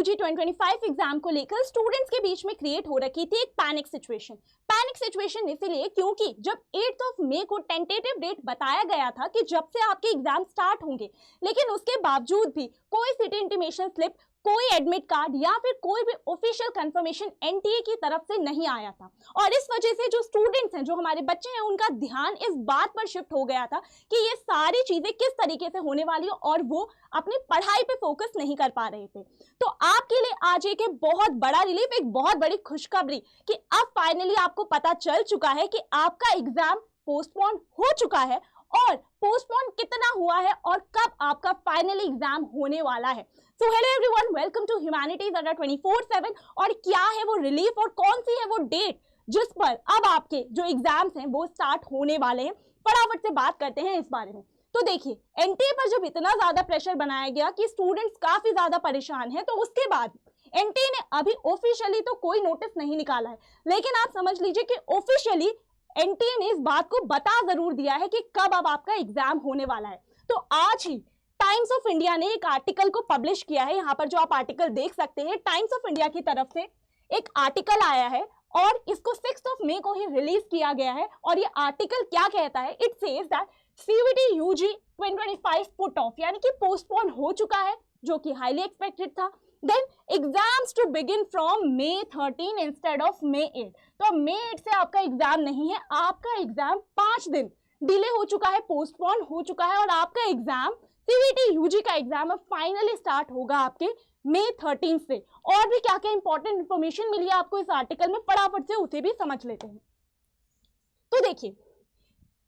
UG 2025 exam को लेकर students के बीच में क्रिएट हो रखी थी एक पैनिक सिचुएशन इसलिए क्योंकि जब 8 मई को टेंटेटिव डेट बताया गया था कि जब से आपके एग्जाम स्टार्ट होंगे, लेकिन उसके बावजूद भी कोई सिटी इंटीमेशन स्लिप, कोई एडमिट कार्ड या फिर कोई भी ऑफिशियल कंफर्मेशन एनटीए की तरफ से नहीं आया था। और इस वजह से जो स्टूडेंट्स हैं, जो हमारे बच्चे हैं, उनका ध्यान इस बात पर शिफ्ट हो गया था कि ये सारी चीजें किस तरीके से होने वाली है और वो अपनी पढ़ाई पे फोकस नहीं कर पा रहे थे। तो आपके लिए आज एक बहुत बड़ा रिलीफ, एक बहुत बड़ी खुशखबरी कि अब फाइनली आपको पता चल चुका है कि आपका एग्जाम पोस्टपोन हो चुका है और पोस्टपोन कितना हुआ है और कब आपका फाइनली एग्जाम होने वाला है। So hello everyone, welcome to humanities Adda 24/7। और क्या है वो रिलीफ और कौन सी है वो डेट जिस पर अब आपके जो एग्जाम्स हैं वो स्टार्ट होने वाले हैं, फटाफट से बात करते हैं इस बारे में। तो देखिए, एनटीए पर जब इतना ज्यादा प्रेशर बनाया गया कि स्टूडेंट्स काफी ज्यादा परेशान हैं, तो उसके बाद एनटीए ने अभी ऑफिशियली तो कोई नोटिस नहीं निकाला है, लेकिन आप समझ लीजिए कि ऑफिशियली एनटीए ने इस बात को बता जरूर दिया है कि कब अब आपका एग्जाम होने वाला है। तो आज ही टाइम्स ऑफ इंडिया ने एक आर्टिकल को पब्लिश किया है। यहाँ पर जो आप आर्टिकल देख सकते हैं, टाइम्स ऑफ इंडिया की तरफ से एक आर्टिकल आया है और इसको 6 मई को ही रिलीज किया गया है। और ये आर्टिकल क्या कहता है? It says that CUET UG 2025 put off, यानी कि पोस्टपोन हो चुका है, जो कि हाईली एक्सपेक्टेड था। Then exams to begin from May 13 instead of May 8। तो May 8 से आपका एग्जाम नहीं है, आपका एग्जाम 5 दिन डिले हो चुका है, पोस्टपोन हो चुका है और आपका एग्जाम सीयूईटी यूजी का एग्जाम अब फाइनली स्टार्ट होगा आपके May 13 से। और भी क्या क्या इंपॉर्टेंट इंफॉर्मेशन मिली है आपको इस आर्टिकल में, फटाफट से उसे भी समझ लेते हैं। तो देखिए,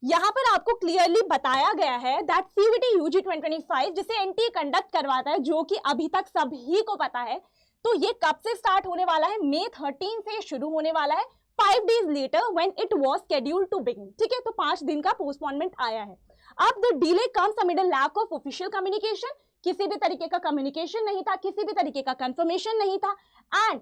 यहाँ पर आपको क्लियरली बताया गया है दैट सीयूईटी यूजी 2025 जिसे एनटीए कंडक्ट करवाता है, जो कि अभी तक सभी को पता है, तो ये कब से स्टार्ट होने वाला है? May 13 से शुरू होने वाला है, 5 days later when it was scheduled to begin। ठीक है, तो 5 दिन का पोस्टपोनमेंट आया है। अब the delay comes amid a lack of official communication, किसी भी तरीके का कम्युनिकेशन नहीं था, किसी भी तरीके का कंफर्मेशन नहीं था। एंड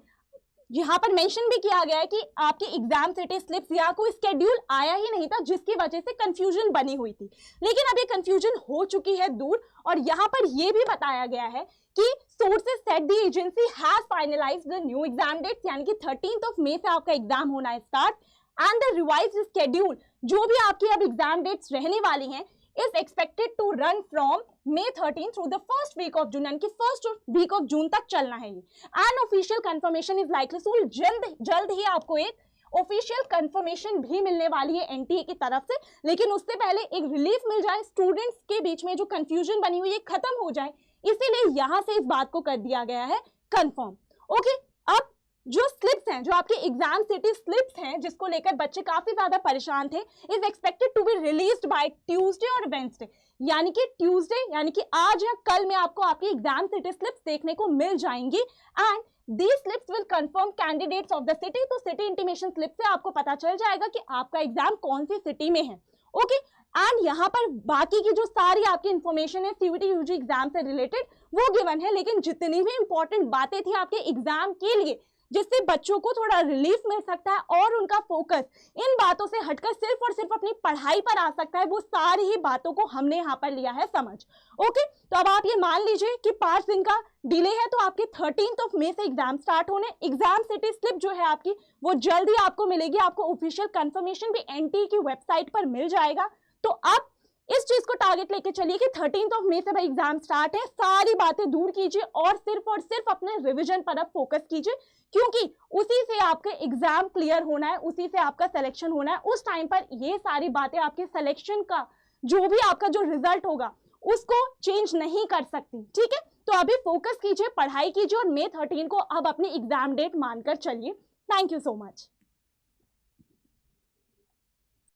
यहाँ पर मेंशन भी किया गया है कि आपके एग्जाम सिटी स्लिप्स या कोई स्केड्यूल आया ही नहीं था, जिसकी वजह से कंफ्यूजन बनी हुई थी। लेकिन अब ये कंफ्यूजन हो चुकी है दूर। और यहाँ पर ये भी बताया गया है कि sources said the agency has finalised the new exam dates, यानी कि 13 मई से आपका एग्जाम होना है start. And the revised schedule, जो भी आपकी अब एग्जाम डेट्स रहने वाली हैं, is expected to run from May 13 through the first week of June, यानी कि फर्स्ट वीक ऑफ जून तक चलना है ये। And official confirmation is likely, so जल्द ही आपको एक ऑफिशियल कंफर्मेशन भी मिलने वाली है एनटीए की तरफ से। लेकिन उससे पहले एक रिलीफ मिल जाए, स्टूडेंट्स के बीच में जो कंफ्यूजन बनी हुई है खत्म हो जाए, इसीलिए यहां से इस बात को कर दिया गया है कंफर्म। ओके, अब जो स्लिप्स हैं, जो आपके एग्जाम सिटी स्लिप्स हैं, जिसको लेकर बच्चे काफी ज्यादा परेशान थे, is expected to be released by Tuesday और वेडनेसडे, यानी कि ट्यूसडे यानी कि आज या कल में आपको आपकी एग्जाम सिटी स्लिप्स देखने को मिल जाएंगी। And these slips will confirm candidates of the city। तो सिटी इंटीमेशन स्लिप से आपको पता चल जाएगा कि आपका एग्जाम कौन सी सिटी में है। ओके, एंड यहाँ पर बाकी की जो सारी आपकी इंफॉर्मेशन है सीयूईटी यूजी एग्जाम से रिलेटेड वो गिवन है, लेकिन जितनी भी इंपॉर्टेंट बातें थी आपके एग्जाम के लिए, जिससे बच्चों को थोड़ा रिलीफ मिल सकता है और उनका फोकस इन बातों से हटकर सिर्फ और सिर्फ अपनी पढ़ाई पर आ सकता है, वो सारी ही बातों को हमने यहाँ पर लिया है समझ। ओके, तो अब आप ये मान लीजिए कि 5 दिन का डिले है, तो आपके 13 मई से एग्जाम स्टार्ट होने। एग्जाम सिटी स्लिप जो है आपकी वो जल्द ही आपको मिलेगी, आपको ऑफिशियल कंफर्मेशन भी एनटीए की वेबसाइट पर मिल जाएगा। तो अब इस चीज को टारगेट लेके चलिए कि 13 मई से भाई एग्जाम स्टार्ट है, सारी बातें दूर कीजिए और सिर्फ अपने रिवीजन पर अब फोकस कीजिए, क्योंकि उसी से आपके एग्जाम क्लियर होना है, उसी से आपका सिलेक्शन होना है। उस टाइम पर ये सारी बातें आपके सिलेक्शन का जो भी आपका जो रिजल्ट होगा उसको चेंज नहीं कर सकती। ठीक है, तो अभी फोकस कीजिए, पढ़ाई कीजिए और May 13 को अब अपनी एग्जाम डेट मानकर चलिए। Thank you so much.